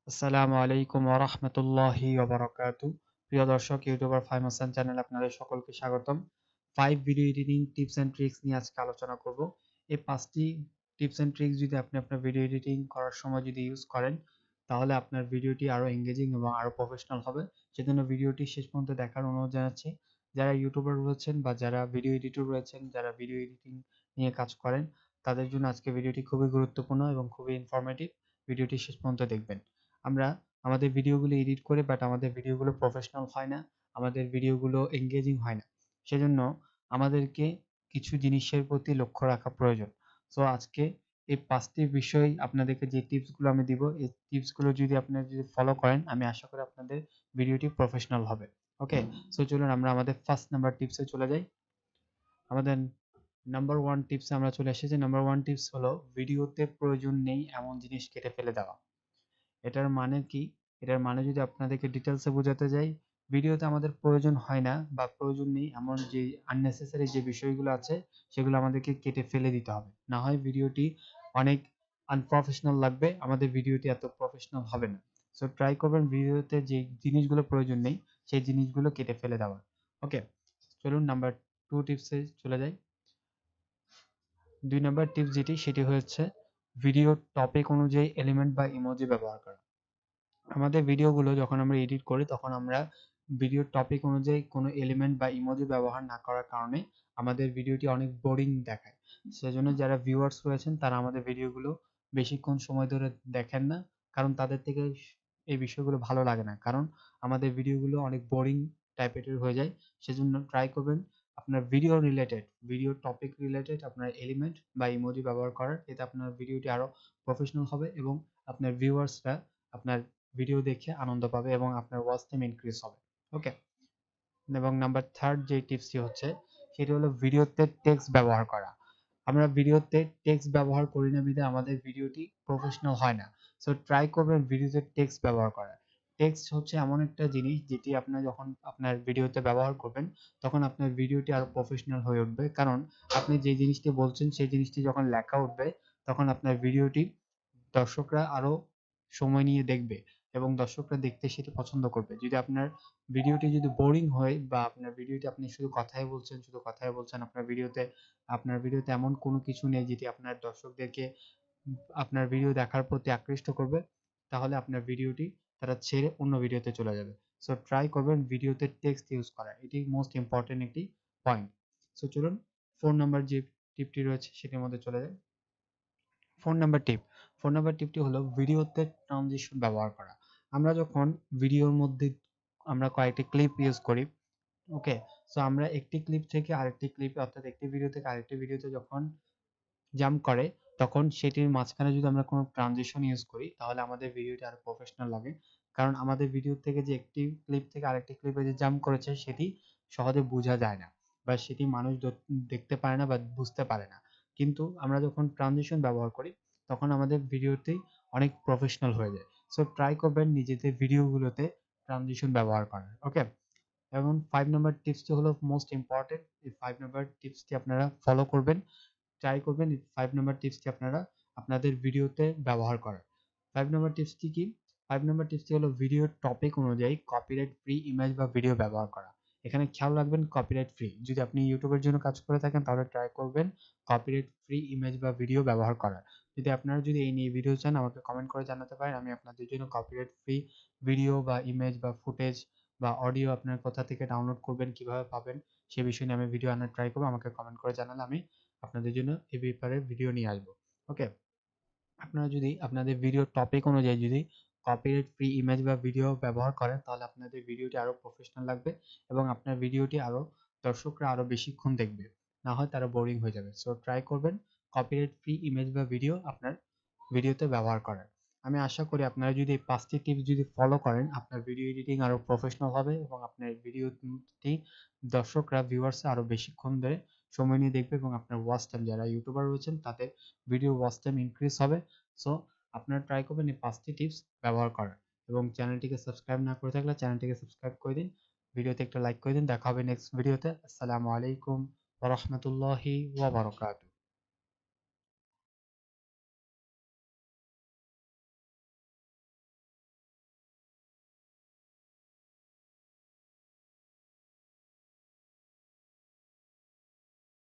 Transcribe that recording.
আসসালামু আলাইকুম ওয়া রাহমাতুল্লাহি ওয়া বারাকাতুহু। প্রিয় দর্শক, ইউটিউবার ফাহিম হাসান চ্যানেলে আপনাদের সকলকে স্বাগতম। 5 video editing tips and tricks নিয়ে আজকে আলোচনা করব। এই 5টি টিপস এন্ড ট্রিক্স যদি আপনি আপনার ভিডিও এডিটিং করার সময় যদি ইউজ করেন, তাহলে আপনার ভিডিওটি আরো এঙ্গেজিং এবং আরো প্রফেশনাল হবে। সেজন্য ভিডিওটি শেষ পর্যন্ত দেখার অনুরোধ জানাচ্ছি। যারা ইউটিউবার রয়েছেন বা যারা ভিডিও এডিটর রয়েছেন, যারা ভিডিও এডিটিং নিয়ে কাজ করেন, তাদের জন্য আজকে ভিডিওটি খুবই গুরুত্বপূর্ণ এবং খুবই ইনফরমেটিভ। ভিডিওটি শেষ পর্যন্ত দেখবেন। আমরা আমাদের ভিডিওগুলো এডিট করে বাট আমাদের ভিডিওগুলো প্রফেশনাল হয় না, আমাদের ভিডিওগুলো এঙ্গেজিং হয় না। সেজন্য আমাদেরকে কিছু জিনিসের প্রতি লক্ষ্য রাখা প্রয়োজন। সো আজকে এই 5টি বিষয় আপনাদেরকে যে টিপসগুলো আমি দিব, এই টিপসগুলো যদি আপনারা যদি ফলো করেন, আমি আশা করি আপনাদের ভিডিওটি প্রফেশনাল হবে। ওকে, সো চলুন আমরা আমাদের ফার্স্ট নাম্বার টিপসে চলে যাই। আমাদের নাম্বার 1 টিপসে আমরা চলে এসেছি। নাম্বার 1 টিপস হলো ভিডিওতে প্রয়োজন নেই এমন জিনিস কেটে ফেলে দেওয়া। এটার মানে কি? এটার মানে যদি আপনাদেরকে ডিটেইলসে বোঝাতে যাই, ভিডিওতে আমাদের প্রয়োজন হয় না বা প্রয়োজন নেই এমন যে আননেসেসারি যে বিষয়গুলো আছে, সেগুলো আমাদেরকে কেটে ফেলে দিতে হবে। না হয় ভিডিওটি অনেক আনপ্রফেশনাল লাগবে, আমাদের ভিডিওটি এত প্রফেশনাল হবে না। সো ট্রাই করবেন ভিডিওতে যে জিনিসগুলো প্রয়োজন নেই, সেই জিনিসগুলো কেটে ফেলে দেওয়ার। ওকে, চলুন নাম্বার 2 টিপসে চলে যাই। 2 নাম্বার টিপস যেটি, সেটি হচ্ছে ভিডিও টপিক অনুযায়ী এলিমেন্ট বা ইমোজি ব্যবহার করা। আমাদের ভিডিওগুলো যখন আমরা এডিট করি, তখন আমরা ভিডিওর টপিক অনুযায়ী কোনো এলিমেন্ট বা ইমোজি ব্যবহার না করার কারণে আমাদের ভিডিওটি অনেক বোরিং দেখায়। সেজন্য যারা ভিউয়ার্স রয়েছেন তারা আমাদের ভিডিওগুলো বেশিক্ষণ সময় ধরে দেখেন না, কারণ তাদের থেকে এই বিষয়গুলো ভালো লাগে না, কারণ আমাদের ভিডিওগুলো অনেক বোরিং টাইপের হয়ে যায়। সেজন্য ট্রাই করবেন আপনার video related, video topic related আপনার এলিমেন্ট বা ইমোজি ব্যবহার করার। এতে আপনার ভিডিওটি আরো প্রফেশনাল হবে এবং আপনার ভিউয়ার্সরা আপনার ভিডিও দেখে আনন্দ পাবে এবং আপনার ওয়াচ টাইম ইনক্রিজ হবে। ওকে, এবং নাম্বার 3 যে টিপসটি হচ্ছে, সেটি হলো ভিডিওতে টেক্সট ব্যবহার করা। আমরা ভিডিওতে টেক্সট ব্যবহার করি না বিধায় আমাদের ভিডিওটি প্রফেশনাল হয় না। সো ট্রাই করবেন ভিডিওতে টেক্সট ব্যবহার করা। টেক্সট হচ্ছে এমন একটা জিনিস যেটি আপনার যখন আপনার ভিডিওতে ব্যবহার করবেন, তখন আপনার ভিডিওটি আরো প্রফেশনাল হয়ে উঠবে, কারণ আপনি যে জিনিসটি বলছেন সেই জিনিসটি যখন লেখা উঠবে, তখন আপনার ভিডিওটি দর্শকরা আরো সময় নিয়ে দেখবে এবং দর্শকরা দেখতে সেটি পছন্দ করবে। যদি আপনার ভিডিওটি যদি বোরিং হয় বা আপনার ভিডিওটি আপনি শুধু কথাই বলছেন, শুধু কথাই বলছেন, আপনার ভিডিওতে এমন কোনো কিছু নেই যেটি আপনার দর্শকদেরকে আপনার ভিডিও দেখার প্রতি আকৃষ্ট করবে, তাহলে আপনার ভিডিওটি তারা ছেড়ে অন্য ভিডিওতে চলে যাবে। সো ট্রাই করবেন ভিডিওতে টেক্সট ইউজ করা, এটি মোস্ট ইম্পর্টেন্ট একটি পয়েন্ট। সো চলুন 4 নাম্বার যে টিপটি রয়েছে সেটির মধ্যে চলে যাই। 4 নাম্বার টিপ, 4 নাম্বার টিপটি হলো ভিডিওতে ট্রানজিশন ব্যবহার করা। আমরা যখন ভিডিওর মধ্যে আমরা কয়েকটি ক্লিপ ইউজ করি, ওকে, সো আমরা একটি ক্লিপ থেকে আরেকটি ক্লিপ, অর্থাৎ একটি ভিডিও থেকে আরেকটি ভিডিওতে যখন জাম্প করে, তখন সেটির মাঝখানে যদি আমরা কোনো ট্রানজিশন ইউজ করি, তাহলে আমাদের ভিডিওটি আরো প্রফেশনাল লাগে। কারণ আমাদের ভিডিও থেকে যে একটি ক্লিপ থেকে আরেকটি ক্লিপে যে জাম্প করেছে, সেটি সহজে বোঝা যায় না বা সেটি মানুষ দেখতে পারে না বা বুঝতে পারে না। কিন্তু আমরা যখন ট্রানজিশন ব্যবহার করি, তখন আমাদের ভিডিওটি অনেক প্রফেশনাল হয়ে যায়। সো ট্রাই করবেন নিজেদের ভিডিওগুলোতে ট্রানজিশন ব্যবহার করার। ওকে, এবং 5 নাম্বার টিপসটি হলো মোস্ট ইম্পর্টেন্ট। এই 5 নাম্বার টিপসটি আপনারা ফলো করবেন। ট্রাই করবেন এই 5 নাম্বার টিপসটি আপনারা আপনাদের ভিডিওতে ব্যবহার করার। 5 নাম্বার টিপসটি কি? 5 নাম্বার টিপসটি হলো ভিডিওর টপিক অনুযায়ী কপিরাইট ফ্রি ইমেজ বা ভিডিও ব্যবহার করা। এখানে খেয়াল রাখবেন কপিরাইট ফ্রি। যদি আপনি ইউটিউবের জন্য কাজ করে থাকেন, তাহলে ট্রাই করবেন কপিরাইট ফ্রি ইমেজ বা ভিডিও ব্যবহার করার। যদি এই নিয়ে ভিডিও চান, আমাকে কমেন্ট করে জানাতে পারেন। আমি আপনাদের জন্য কপিরাইট ফ্রি ভিডিও বা ইমেজ বা ফুটেজ বা অডিও আপনার কোথা থেকে ডাউনলোড করবেন, কিভাবে পাবেন, সে বিষয় নিয়ে আমি ভিডিও আনার ট্রাই করব। আমাকে কমেন্ট করে জানালে আমি আপনাদের জন্য এই ব্যাপারে ভিডিও নিয়ে আসবো। ওকে, আপনারা যদি আপনাদের ভিডিও টপিক অনুযায়ী যদি কপিরাইট ফ্রি ইমেজ বা ভিডিও ব্যবহার করেন, তাহলে আপনাদের ভিডিওটি আরো প্রফেশনাল লাগবে এবং আপনার ভিডিওটি আরো দর্শকরা আরো বেশিক্ষণ দেখবে। না হয় তারা বোরিং হয়ে যাবে। সো ট্রাই করবেন কপিরাইট ফ্রি ইমেজ বা ভিডিও আপনার ভিডিওতে ব্যবহার করার। আমি আশা করি আপনারা যদি এই 5টি টিপস যদি ফলো করেন, আপনার ভিডিও এডিটিং আরো প্রফেশনাল হবে এবং আপনার ভিডিওটি দর্শকরা ভিউয়ার্সরা আরো বেশিক্ষণ ধরে সময় নিয়ে দেখবে এবং আপনার ওয়াচ টাইম, যারা ইউটিউবার রয়েছেন তাদের ভিডিও ওয়াচ টাইম ইনক্রিজ হবে। সো আপনারা ট্রাই করবেন এই 5টি টিপস ব্যবহার করার এবং চ্যানেলটিকে সাবস্ক্রাইব না করে থাকলে চ্যানেলটিকে সাবস্ক্রাইব করে দিন। ভিডিওতে একটা লাইক করে দিন। দেখা হবে নেক্সট ভিডিওতে। আসসালামু আলাইকুম ওয়া রাহমাতুল্লাহি ওয়া বারাকাতুহু।